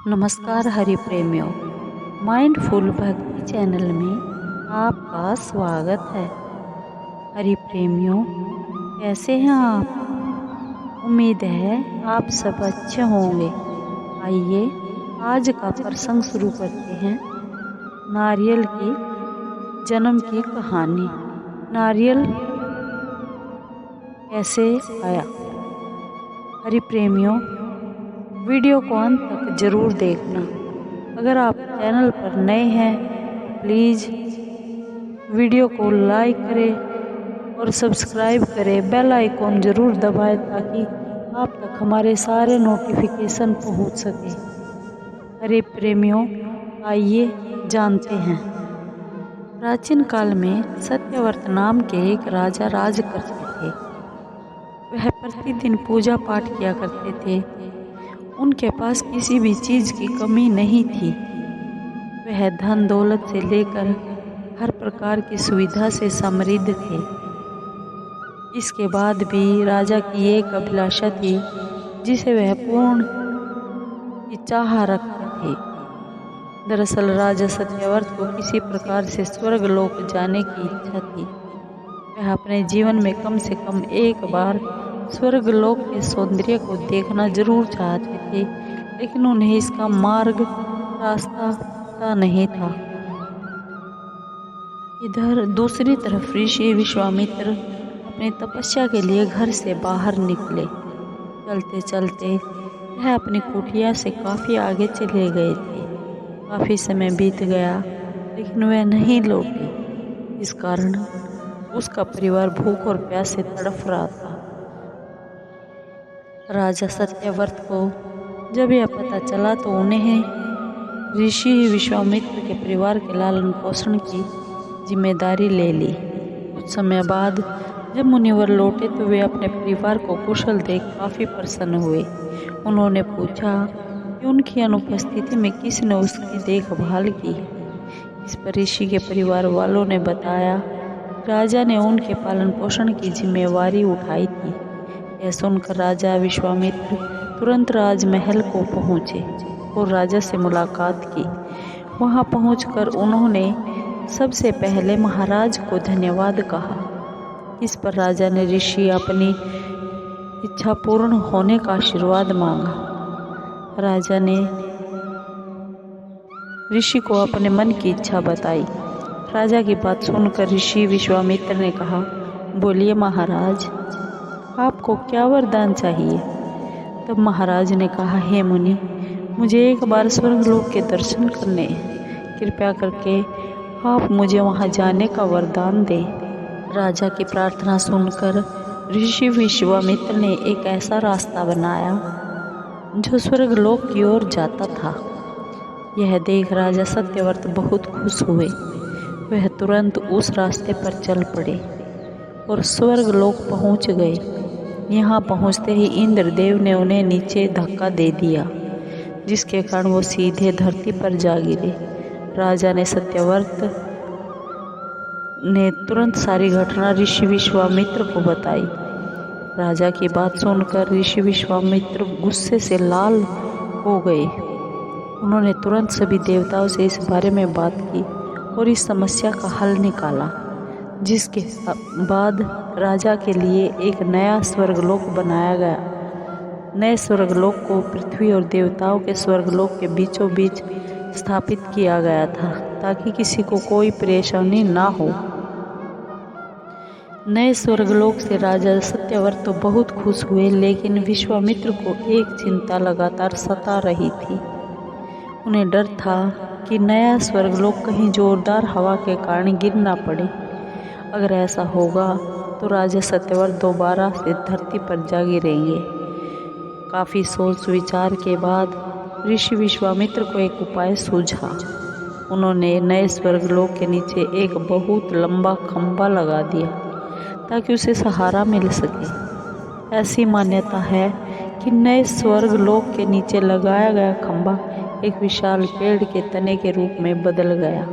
नमस्कार हरि प्रेमियों, माइंडफुल भक्ति चैनल में आपका स्वागत है। हरि प्रेमियों, कैसे हैं आप? उम्मीद है आप सब अच्छे होंगे। आइए आज का प्रसंग शुरू करते हैं। नारियल की जन्म की कहानी। नारियल कैसे आया? हरि प्रेमियों, वीडियो को अंत तक जरूर देखना। अगर आप चैनल पर नए हैं तो प्लीज़ वीडियो को लाइक करें और सब्सक्राइब करें। बेल आइकॉन ज़रूर दबाएं ताकि आप तक हमारे सारे नोटिफिकेशन पहुंच सके। अरे प्रेमियों, आइए जानते हैं। प्राचीन काल में सत्यव्रत नाम के एक राजा राज करते थे। वह प्रतिदिन पूजा पाठ किया करते थे। उनके पास किसी भी चीज़ की कमी नहीं थी। वह धन दौलत से लेकर हर प्रकार की सुविधा से समृद्ध थे। इसके बाद भी राजा की एक अभिलाषा थी जिसे वह पूर्ण की चाह रखते थे। दरअसल राजा सत्यव्रत को किसी प्रकार से स्वर्ग लोक जाने की इच्छा थी। वह अपने जीवन में कम से कम एक बार स्वर्ग लोक के सौंदर्य को देखना जरूर चाहते थे, लेकिन उन्हें इसका रास्ता पता नहीं था। इधर दूसरी तरफ ऋषि विश्वामित्र अपनी तपस्या के लिए घर से बाहर निकले। चलते चलते वह अपनी कुटिया से काफी आगे चले गए थे। काफी समय बीत गया लेकिन वह नहीं लौटे। इस कारण उसका परिवार भूख और प्यास से तड़फ रहा था। राजा सत्यव्रत को जब यह पता चला तो उन्हें ऋषि विश्वामित्र के परिवार के लालन पोषण की जिम्मेदारी ले ली। कुछ समय बाद जब मुनिवर लौटे तो वे अपने परिवार को कुशल देख काफी प्रसन्न हुए। उन्होंने पूछा कि उनकी अनुपस्थिति में किसने उसकी देखभाल की। इस पर ऋषि के परिवार वालों ने बताया राजा ने उनके पालन पोषण की जिम्मेवारी उठाई थी। यह सुनकर राजा विश्वामित्र तुरंत राजमहल को पहुँचे और राजा से मुलाकात की। वहां पहुंचकर उन्होंने सबसे पहले महाराज को धन्यवाद कहा। इस पर राजा ने ऋषि अपनी इच्छा पूर्ण होने का आशीर्वाद मांगा। राजा ने ऋषि को अपने मन की इच्छा बताई। राजा की बात सुनकर ऋषि विश्वामित्र ने कहा, बोलिए महाराज, आपको क्या वरदान चाहिए? तब महाराज ने कहा, हे मुनि, मुझे एक बार स्वर्गलोक के दर्शन करने हैं। कृपया करके आप मुझे वहां जाने का वरदान दें। राजा की प्रार्थना सुनकर ऋषि विश्वामित्र ने एक ऐसा रास्ता बनाया जो स्वर्गलोक की ओर जाता था। यह देख राजा सत्यव्रत बहुत खुश हुए। वह तुरंत उस रास्ते पर चल पड़े और स्वर्गलोक पहुंच गए। यहाँ पहुँचते ही इंद्रदेव ने उन्हें नीचे धक्का दे दिया, जिसके कारण वो सीधे धरती पर जा गिरे। राजा ने सत्यव्रत ने तुरंत सारी घटना ऋषि विश्वामित्र को बताई। राजा की बात सुनकर ऋषि विश्वामित्र गुस्से से लाल हो गए। उन्होंने तुरंत सभी देवताओं से इस बारे में बात की और इस समस्या का हल निकाला, जिसके बाद राजा के लिए एक नया स्वर्गलोक बनाया गया। नए स्वर्गलोक को पृथ्वी और देवताओं के स्वर्गलोक के बीचों बीच स्थापित किया गया था ताकि किसी को कोई परेशानी ना हो। नए स्वर्गलोक से राजा सत्यव्रत तो बहुत खुश हुए, लेकिन विश्वामित्र को एक चिंता लगातार सता रही थी। उन्हें डर था कि नया स्वर्गलोक कहीं जोरदार हवा के कारण गिर ना पड़े। अगर ऐसा होगा तो राजा सत्यव्रत दोबारा से धरती पर जा गिरेंगे। काफ़ी सोच विचार के बाद ऋषि विश्वामित्र को एक उपाय सूझा। उन्होंने नए स्वर्गलोक के नीचे एक बहुत लंबा खंभा लगा दिया ताकि उसे सहारा मिल सके। ऐसी मान्यता है कि नए स्वर्गलोक के नीचे लगाया गया खंभा एक विशाल पेड़ के तने के रूप में बदल गया।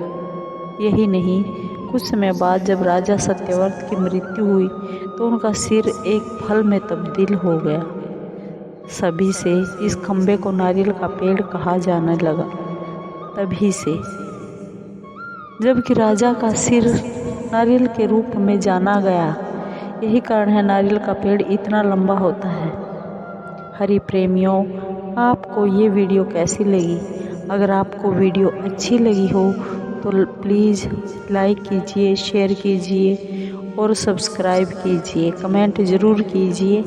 यही नहीं, कुछ समय बाद जब राजा सत्यव्रत की मृत्यु हुई तो उनका सिर एक फल में तब्दील हो गया। सभी से इस खम्भे को नारियल का पेड़ कहा जाने लगा। तभी से जबकि राजा का सिर नारियल के रूप में जाना गया, यही कारण है नारियल का पेड़ इतना लंबा होता है। हरि प्रेमियों, आपको ये वीडियो कैसी लगी? अगर आपको वीडियो अच्छी लगी हो तो प्लीज़ लाइक कीजिए, शेयर कीजिए और सब्सक्राइब कीजिए, कमेंट ज़रूर कीजिए।